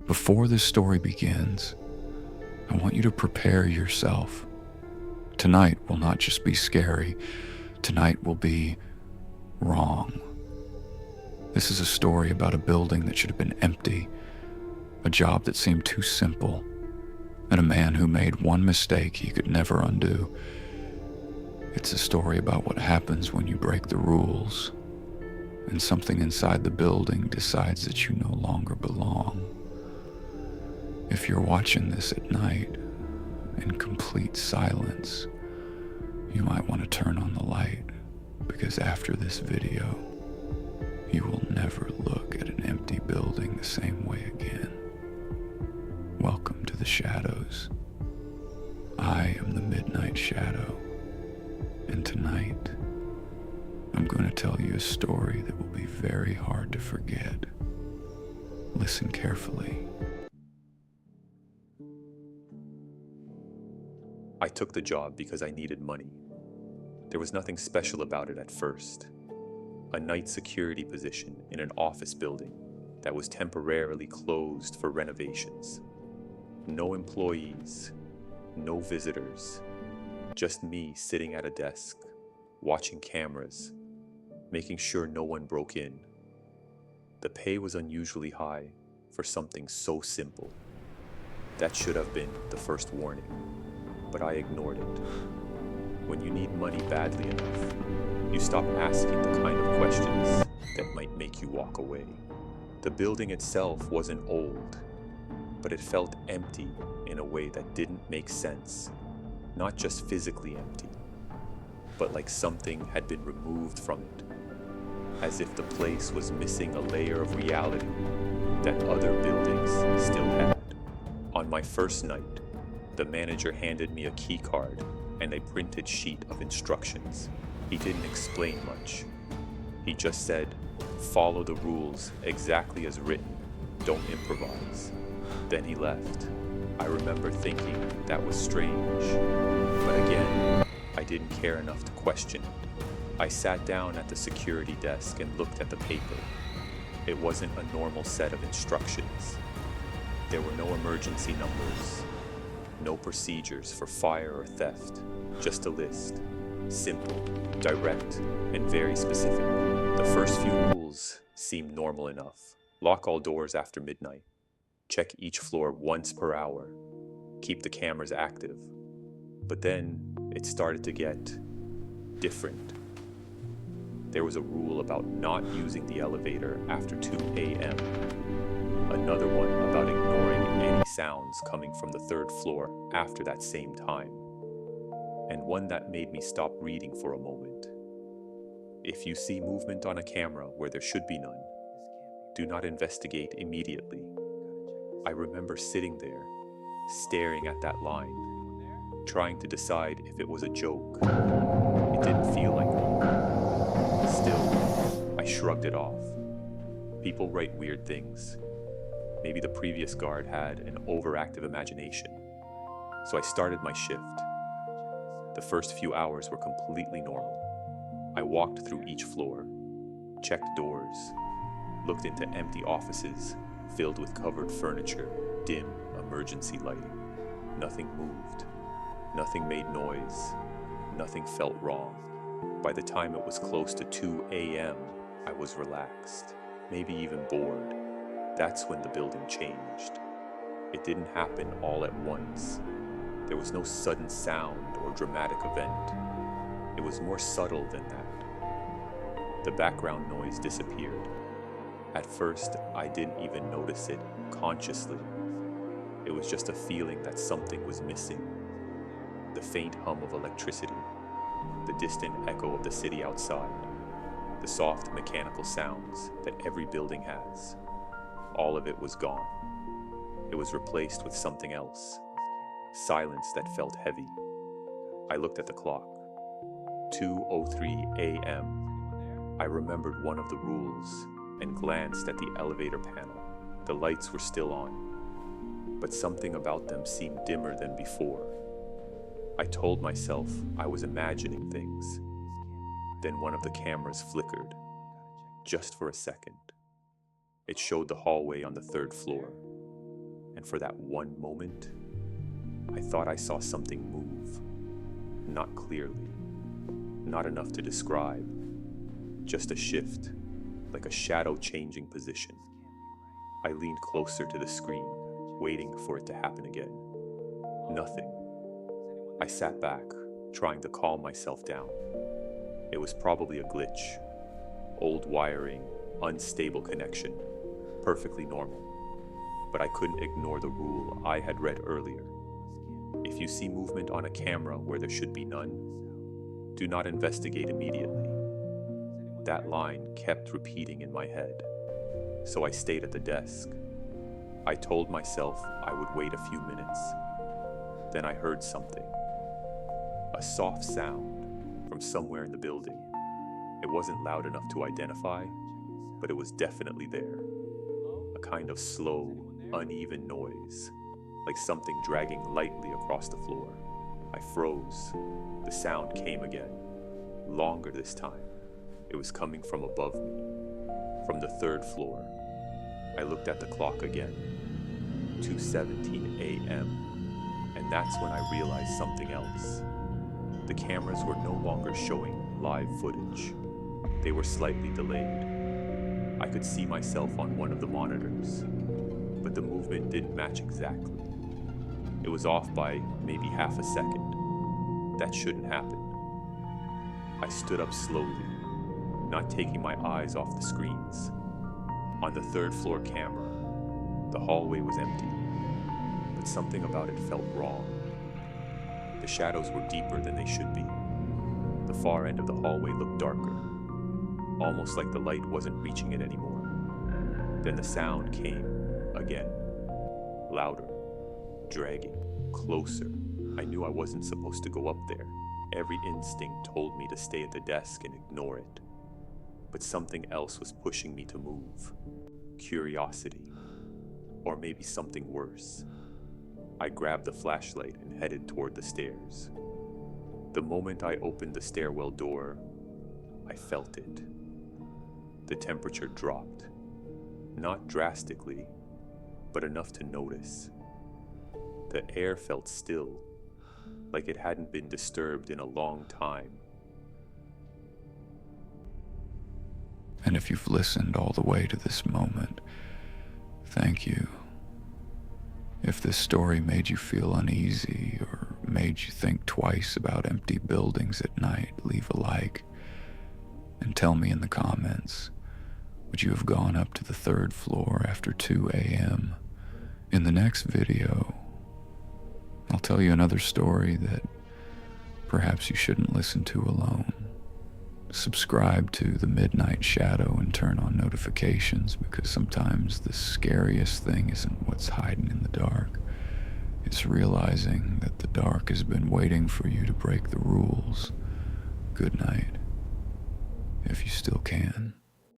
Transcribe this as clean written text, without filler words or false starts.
Before this story begins, I want you to prepare yourself. Tonight will not just be scary, tonight will be wrong. This is a story about a building that should have been empty, a job that seemed too simple, and a man who made one mistake he could never undo. It's a story about what happens when you break the rules and something inside the building decides that you no longer belong. If you're watching this at night in complete silence, you might want to turn on the light, because after this video, you will never look at an empty building the same way again. Welcome to the shadows. I am the Midnight Shadow, and tonight, I'm going to tell you a story that will be very hard to forget. Listen carefully. I took the job because I needed money. There was nothing special about it at first. A night security position in an office building that was temporarily closed for renovations. No employees, no visitors, just me sitting at a desk, watching cameras, making sure no one broke in. The pay was unusually high for something so simple. That should have been the first warning, but I ignored it. When you need money badly enough, you stop asking the kind of questions that might make you walk away. The building itself wasn't old, but it felt empty in a way that didn't make sense. Not just physically empty, but like something had been removed from it, as if the place was missing a layer of reality that other buildings still had. On my first night, the manager handed me a key card and a printed sheet of instructions. He didn't explain much. He just said, follow the rules exactly as written, don't improvise. Then he left. I remember thinking that was strange, but again, I didn't care enough to question it. I sat down at the security desk and looked at the paper. It wasn't a normal set of instructions. There were no emergency numbers, no procedures for fire or theft, just a list. Simple, direct, and very specific. The first few rules seemed normal enough. Lock all doors after midnight. Check each floor once per hour. Keep the cameras active. But then it started to get different. There was a rule about not using the elevator after 2 a.m. Another one about ignoring any sounds coming from the third floor after that same time. And one that made me stop reading for a moment. If you see movement on a camera where there should be none, do not investigate immediately. I remember sitting there, staring at that line, trying to decide if it was a joke. It didn't feel like one. Still, I shrugged it off. People write weird things. Maybe the previous guard had an overactive imagination. So I started my shift. The first few hours were completely normal. I walked through each floor, checked doors, looked into empty offices filled with covered furniture, dim emergency lighting. Nothing moved. Nothing made noise. Nothing felt wrong. By the time it was close to 2 a.m., I was relaxed, maybe even bored. That's when the building changed. It didn't happen all at once. There was no sudden sound or dramatic event. It was more subtle than that. The background noise disappeared. At first, I didn't even notice it consciously. It was just a feeling that something was missing. The faint hum of electricity, the distant echo of the city outside, the soft mechanical sounds that every building has. All of it was gone. It was replaced with something else. Silence that felt heavy. I looked at the clock. 2:03 a.m. I remembered one of the rules and glanced at the elevator panel. The lights were still on, but something about them seemed dimmer than before. I told myself I was imagining things. Then one of the cameras flickered, just for a second. It showed the hallway on the third floor. and for that one moment, I thought I saw something move. Not clearly, not enough to describe, just a shift, like a shadow changing position. I leaned closer to the screen, waiting for it to happen again. Nothing. I sat back, trying to calm myself down. It was probably a glitch. Old wiring, unstable connection, perfectly normal. But I couldn't ignore the rule I had read earlier. If you see movement on a camera where there should be none, do not investigate immediately. That line kept repeating in my head, so I stayed at the desk. I told myself I would wait a few minutes. Then I heard something. A soft sound from somewhere in the building. It wasn't loud enough to identify, but it was definitely there. A kind of slow, uneven noise, like something dragging lightly across the floor. I froze. The sound came again, longer this time. It was coming from above me, from the third floor. I looked at the clock again, 2:17 a.m., and that's when I realized something else. The cameras were no longer showing live footage. They were slightly delayed. I could see myself on one of the monitors, but the movement didn't match exactly. It was off by maybe half a second. That shouldn't happen. I stood up slowly, not taking my eyes off the screens. On the third floor camera, the hallway was empty, but something about it felt wrong. The shadows were deeper than they should be. The far end of the hallway looked darker, almost like the light wasn't reaching it anymore. Then the sound came again, louder, dragging, closer. I knew I wasn't supposed to go up there. Every instinct told me to stay at the desk and ignore it. But something else was pushing me to move. Curiosity, or maybe something worse. I grabbed the flashlight and headed toward the stairs. The moment I opened the stairwell door, I felt it. The temperature dropped. Not drastically, but enough to notice. The air felt still, like it hadn't been disturbed in a long time. And if you've listened all the way to this moment, thank you. If this story made you feel uneasy or made you think twice about empty buildings at night, leave a like and tell me in the comments, would you have gone up to the third floor after 2 a.m.? In the next video, I'll tell you another story that perhaps you shouldn't listen to alone. Subscribe to The Midnight Shadow and turn on notifications, because sometimes the scariest thing isn't what's hiding in the dark. It's realizing that the dark has been waiting for you to break the rules. Good night, if you still can.